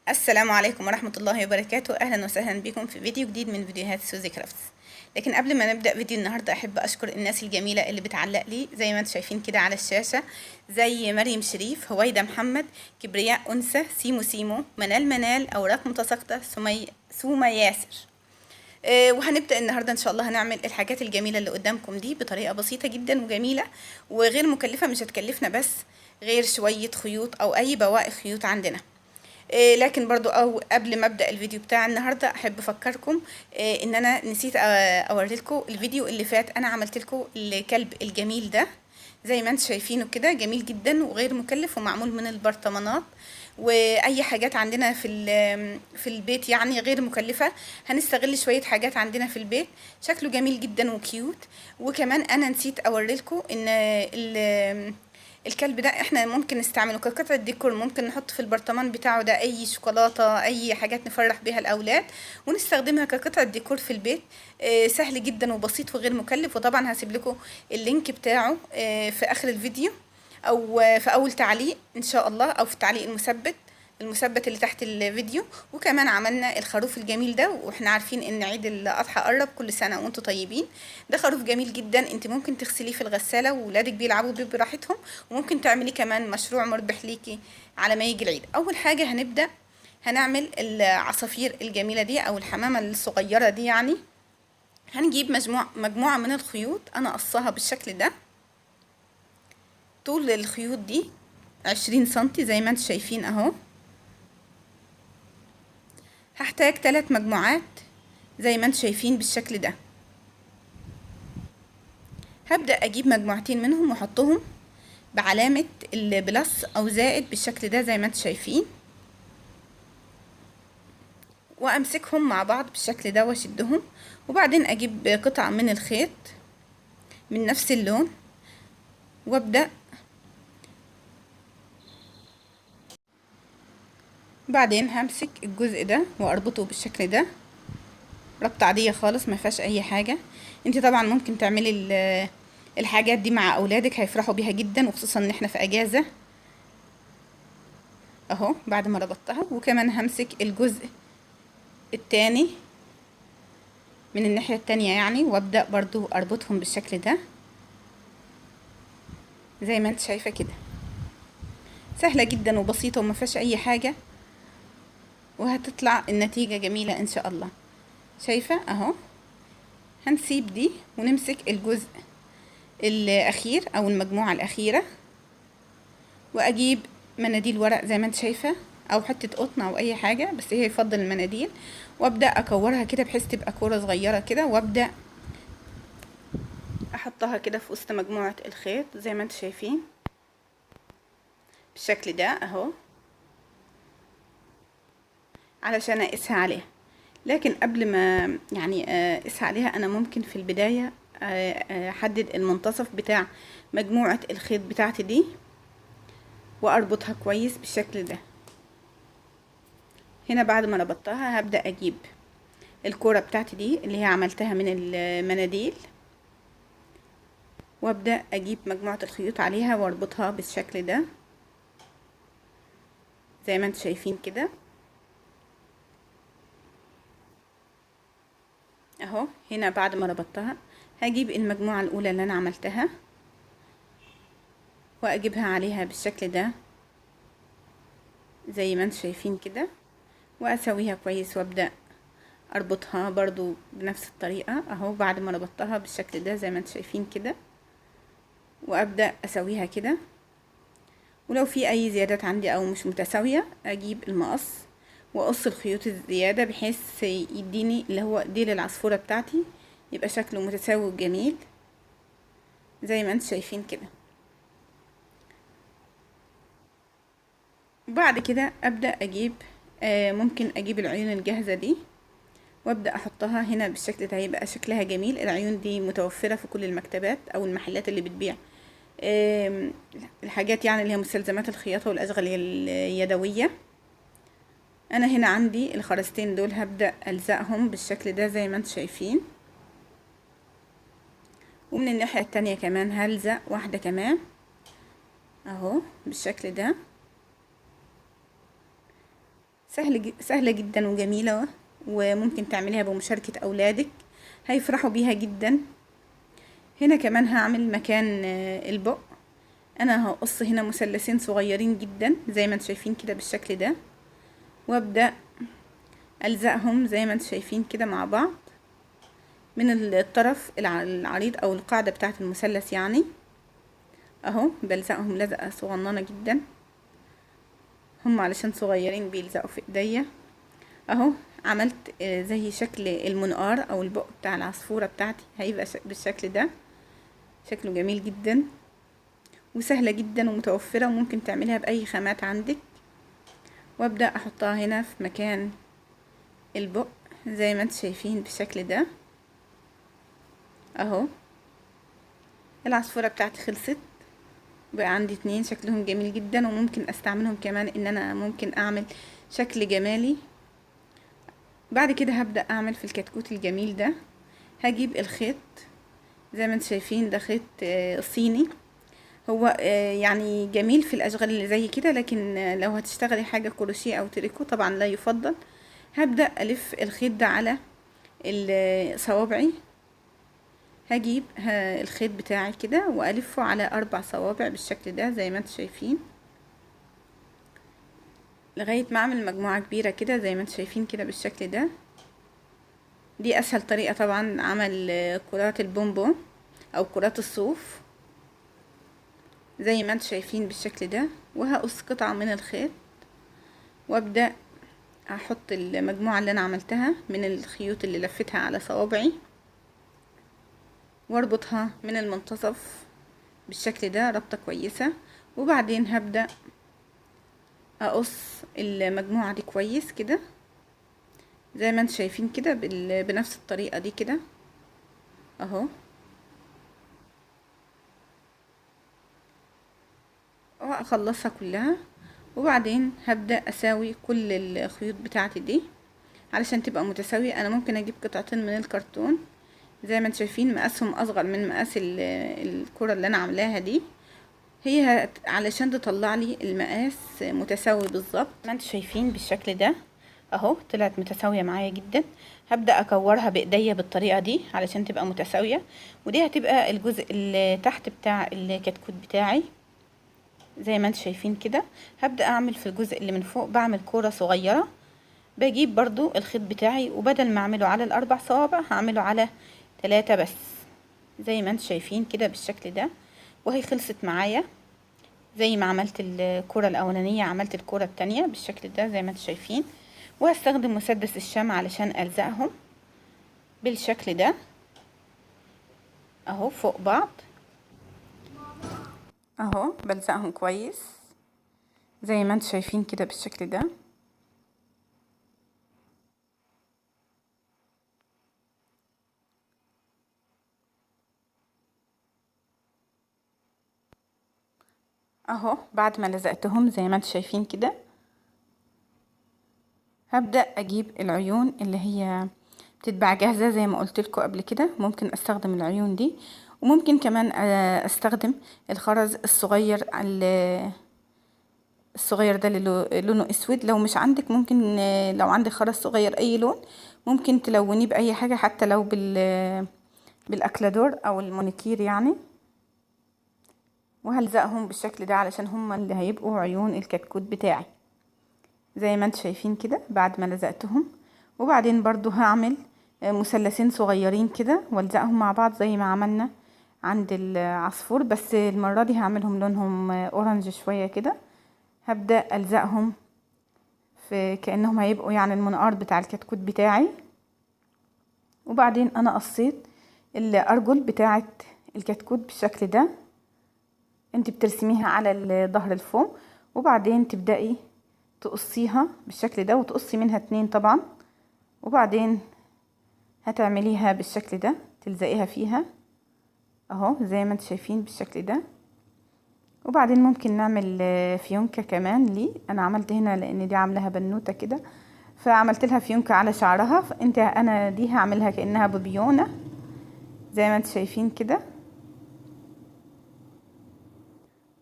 السلام عليكم ورحمة الله وبركاته. أهلا وسهلا بكم في فيديو جديد من فيديوهات سوزي كرافتس. لكن قبل ما نبدأ فيديو النهاردة أحب أشكر الناس الجميلة اللي بتعلق لي زي ما انتم شايفين كده على الشاشة، زي مريم شريف، هويدا محمد، كبرياء أنثى، سيمو، منال، أوراق متساقطة، سومة ياسر. وهنبدأ النهاردة إن شاء الله هنعمل الحاجات الجميلة اللي قدامكم دي بطريقة بسيطة جدا وجميلة وغير مكلفة. مش هتكلفنا بس غير شوية خيوط أو أي بواقي خيوط عندنا. لكن برضو او قبل ما ابدا الفيديو بتاع النهارده احب افكركم ان انا نسيت اوري لكم الفيديو اللي فات. انا عملت لكم الكلب الجميل ده زي ما انتم شايفينه كده، جميل جدا وغير مكلف ومعمول من البرطمانات واي حاجات عندنا في البيت، يعني غير مكلفه. هنستغل شويه حاجات عندنا في البيت، شكله جميل جدا وكيوت. وكمان انا نسيت اوري لكم ان الكلب ده احنا ممكن نستعمله كقطعة ديكور، ممكن نحط في البرطمان بتاعه ده اي شوكولاتة، اي حاجات نفرح بيها الاولاد ونستخدمها كقطعة ديكور في البيت. سهل جدا وبسيط وغير مكلف. وطبعا هسيب لكم اللينك بتاعه في اخر الفيديو او في اول تعليق ان شاء الله، او في التعليق المثبت اللي تحت الفيديو. وكمان عملنا الخروف الجميل ده، واحنا عارفين ان عيد الاضحى قرب، كل سنه وانتم طيبين. ده خروف جميل جدا، انت ممكن تغسليه في الغساله وولادك بيلعبوا بيه براحتهم، وممكن تعملي كمان مشروع مربح ليكي على ما يجي العيد. اول حاجه هنبدا هنعمل العصافير الجميله دي او الحمامه الصغيره دي. يعني هنجيب مجموعه من الخيوط، انا قصاها بالشكل ده. طول الخيوط دي 20 سنتي زي ما انتم شايفين اهو. هحتاج 3 مجموعات زي ما انتم شايفين بالشكل ده. هبدأ اجيب مجموعتين منهم واحطهم بعلامة البلس او زائد بالشكل ده زي ما انتم شايفين، وامسكهم مع بعض بالشكل ده واشدهم. وبعدين اجيب قطعة من الخيط من نفس اللون وابدأ بعدين همسك الجزء ده واربطه بالشكل ده، ربطة عادية خالص ما فيهاش اي حاجة. انت طبعا ممكن تعملي الحاجات دي مع اولادك، هيفرحوا بيها جدا، وخصوصا ان احنا في اجازة اهو. بعد ما ربطتها وكمان همسك الجزء التاني من الناحية التانية يعني، وابدأ برضو اربطهم بالشكل ده زي ما انت شايفة كده. سهلة جدا وبسيطة وما فيهاش اي حاجة، وهتطلع النتيجة جميلة ان شاء الله. شايفة اهو. هنسيب دي ونمسك الجزء الاخير او المجموعة الاخيرة، واجيب مناديل ورق زي ما انت شايفة او حتة قطن او اي حاجة، بس هي يفضل المناديل. وابدأ اكورها كده بحيث تبقى كورة صغيرة كده، وابدأ احطها كده في وسط مجموعة الخيط زي ما انت شايفين بالشكل ده اهو، علشان اقيسها عليها. لكن قبل ما يعني اقيسها عليها، انا ممكن في البداية احدد المنتصف بتاع مجموعة الخيط بتاعتي دي واربطها كويس بالشكل ده. هنا بعد ما ربطتها هبدأ اجيب الكورة بتاعتي دي اللي هي عملتها من المناديل، وابدأ اجيب مجموعة الخيوط عليها واربطها بالشكل ده زي ما انتم شايفين كده اهو. هنا بعد ما ربطتها هجيب المجموعة الاولى اللي انا عملتها واجيبها عليها بالشكل ده زي ما انتم شايفين كده، واسويها كويس وابدأ اربطها برضو بنفس الطريقة اهو. بعد ما ربطتها بالشكل ده زي ما انتم شايفين كده، وابدأ اسويها كده. ولو في اي زيادات عندي او مش متساوية اجيب المقص واقص الخيوط الزيادة بحيث يديني اللي هو ديل العصفورة بتاعتي يبقى شكله متساوي وجميل زي ما انتم شايفين كده. بعد كده ابدأ اجيب ممكن اجيب العيون الجاهزة دي وابدأ احطها هنا بالشكل ده، هيبقى شكلها جميل. العيون دي متوفرة في كل المكتبات او المحلات اللي بتبيع الحاجات يعني اللي هي مستلزمات الخياطة والاشغال اليدوية. انا هنا عندي الخرزتين دول هبدأ الزقهم بالشكل ده زي ما انتم شايفين، ومن الناحية التانية كمان هلزق واحدة كمان اهو بالشكل ده. سهلة جدا وجميلة، وممكن تعمليها بمشاركة أولادك، هيفرحوا بيها جدا. هنا كمان هعمل مكان البق. أنا هقص هنا مثلثين صغيرين جدا زي ما انتم شايفين كده بالشكل ده، وابدأ ألزقهم زي ما انتم شايفين كده مع بعض من الطرف العريض أو القاعدة بتاعة المثلث يعني. اهو بلزقهم لزقة صغننة جدا، هم علشان صغيرين بيلزقوا في ايديا. اهو عملت زي شكل المنقار او البق بتاع العصفورة بتاعتي، هيبقى بالشكل ده. شكله جميل جدا وسهلة جدا ومتوفرة، وممكن تعملها بأي خامات عندك. وابدأ احطها هنا في مكان البق زي ما انتم شايفين بالشكل ده. اهو العصفورة بتاعتي خلصت، بقى عندي 2 شكلهم جميل جدا، وممكن استعملهم كمان ان انا ممكن اعمل شكل جمالي. بعد كده هبدأ اعمل في الكتكوت الجميل ده. هجيب الخيط زي ما انتم شايفين، ده خيط صيني. هو يعني جميل في الاشغال اللي زي كده، لكن لو هتشتغلي حاجة كروشيه او تريكو طبعا لا يفضل. هبدأ الف الخيط ده على صوابعي. هجيب الخيط بتاعي كده والفه على 4 صوابع بالشكل ده زي ما انتم شايفين، لغاية ما اعمل مجموعة كبيرة كده زي ما انتم شايفين كده بالشكل ده. دي اسهل طريقة طبعا عمل كرات البونبون او كرات الصوف زي ما انتم شايفين بالشكل ده. وهقص قطعة من الخيط وابدأ احط المجموعة اللي انا عملتها من الخيوط اللي لفتها على صوابعي، واربطها من المنتصف بالشكل ده ربطة كويسة. وبعدين هبدأ اقص المجموعة دي كويس كده زي ما انتم شايفين كده بنفس الطريقة دي كده اهو. واخلصها كلها، وبعدين هبدأ اساوي كل الخيوط بتاعتي دي علشان تبقى متساوية. انا ممكن اجيب قطعتين من الكرتون زي ما انتم شايفين، مقاسهم اصغر من مقاس الكرة اللي انا عاملاها دي، هي علشان تطلع لي المقاس متساوي بالظبط. ما انتم شايفين بالشكل ده اهو، طلعت متساوية معايا جدا. هبدأ اكورها بايديا بالطريقة دي علشان تبقى متساوية، ودي هتبقى الجزء اللي تحت بتاع الكتكوت بتاعي زي ما انتم شايفين كده. هبدأ اعمل في الجزء اللي من فوق، بعمل كورة صغيرة. بجيب برضو الخيط بتاعي، وبدل ما اعمله على ال4 صوابع هعمله على 3 بس زي ما انتم شايفين كده بالشكل ده. وهي خلصت معايا زي ما عملت الكرة الاولانية، عملت الكرة التانية بالشكل ده زي ما انتم شايفين. وهستخدم مسدس الشمع علشان الزقهم بالشكل ده اهو فوق بعض. اهو بلزقهم كويس زي ما انتم شايفين كده بالشكل ده. اهو بعد ما لزقتهم زي ما انتم شايفين كده، هبدأ اجيب العيون اللي هي بتتباع جاهزة زي ما قلت لكم قبل كده. ممكن استخدم العيون دي، وممكن كمان استخدم الخرز الصغير الصغير ده اللي لونه اسود. لو مش عندك ممكن لو عندك خرز صغير اي لون ممكن تلونيه باي حاجة، حتى لو بالاكلادور او المونيكير يعني. وهلزقهم بالشكل ده علشان هما اللي هيبقوا عيون الكتكوت بتاعي زي ما انتم شايفين كده بعد ما لزقتهم. وبعدين برضو هعمل مثلثين صغيرين كده والزقهم مع بعض زي ما عملنا عند العصفور، بس المرة دي هعملهم لونهم اورنج شوية كده. هبدأ الزقهم في كأنهم هيبقوا يعني المنقار بتاع الكتكوت بتاعي. وبعدين انا قصيت الارجل بتاعة الكتكوت بالشكل ده، انت بترسميها على الظهر الفوم، وبعدين تبدأي تقصيها بالشكل ده، وتقصي منها 2 طبعا. وبعدين هتعمليها بالشكل ده، تلزقيها فيها اهو زي ما انتم شايفين بالشكل ده. وبعدين ممكن نعمل فيونكة كمان لي. انا عملت هنا لان دي عاملاها بنوتة كده، فعملت لها فيونكة على شعرها. انا دي هعملها كأنها ببيونة زي ما انتم شايفين كده.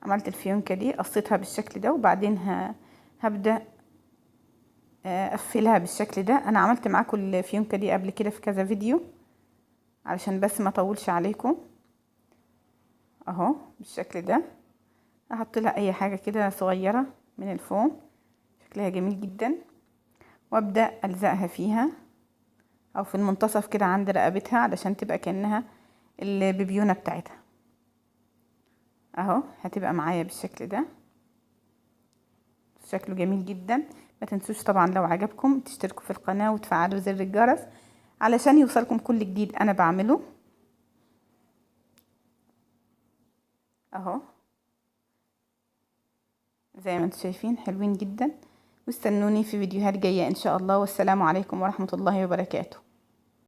عملت الفيونكة دي قصيتها بالشكل ده، وبعدين هبدأ اقفلها بالشكل ده. انا عملت معاكم الفيونكه دي قبل كده في كذا فيديو علشان بس ما اطولش عليكم. اهو بالشكل ده. احط لها اي حاجه كده صغيره من الفوم، شكلها جميل جدا، وابدا الزقها فيها او في المنتصف كده عند رقبتها علشان تبقى كأنها البيبيونه بتاعتها. اهو هتبقى معايا بالشكل ده، شكله جميل جدا. ما تنسوش طبعا لو عجبكم تشتركوا في القناه وتفعلوا زر الجرس علشان يوصلكم كل جديد انا بعمله. اهو زي ما انتم شايفين حلوين جدا، واستنوني في فيديوهات جايه ان شاء الله. والسلام عليكم ورحمه الله وبركاته.